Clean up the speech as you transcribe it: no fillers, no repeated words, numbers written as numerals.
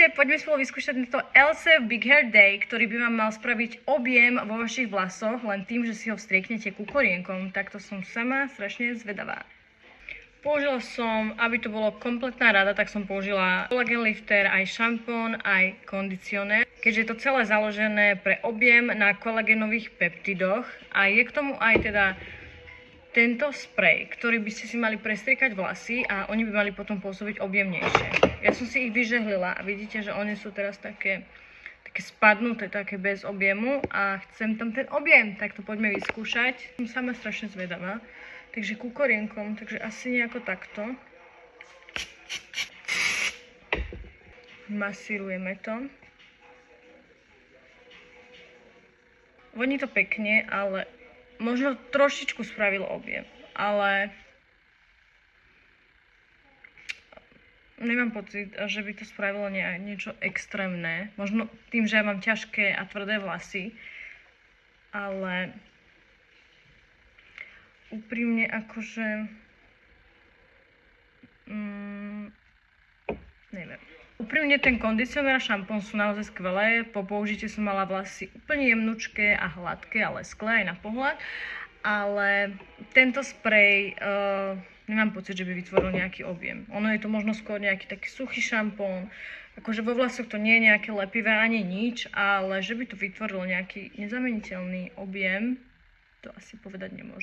Poďme spolu vyskúšať tento Elsev Big Hair Day, ktorý by vám mal spraviť objem vo vašich vlasoch len tým, že si ho vstrieknete kukorienkom. Takto som sama strašne zvedavá. Použila som, aby to bolo kompletná rada, tak som použila collagen lifter, aj šampón, aj kondicionér. Keďže je to celé založené pre objem na kolagenových peptidoch a je k tomu aj teda tento sprej, ktorý by ste si mali prestriekať vlasy a oni by mali potom pôsobiť objemnejšie. Ja som si ich vyžehlila a vidíte, že oni sú teraz také spadnuté, také bez objemu a chcem tam ten objem, tak to poďme vyskúšať. Som sama strašne zvedavá, takže kukorienkom, takže asi nejako takto. Masírujeme to. Voní to pekne, ale možno trošičku spravil objem, ale nemám pocit, že by to spravilo niečo extrémne. Možno tým, že ja mám ťažké a tvrdé vlasy, ale úprimne akože neviem. Úprimne ten kondicionér a šampón sú naozaj skvelé. Po použití som mala vlasy úplne jemnučké a hladké a lesklé aj na pohľad. Ale tento sprej nemám pocit, že by vytvoril nejaký objem. Ono je to možno skôr nejaký taký suchý šampón. Akože vo vlasoch to nie je nejaké lepivé ani nič, ale že by to vytvorilo nejaký nezameniteľný objem, to asi povedať nemôžem.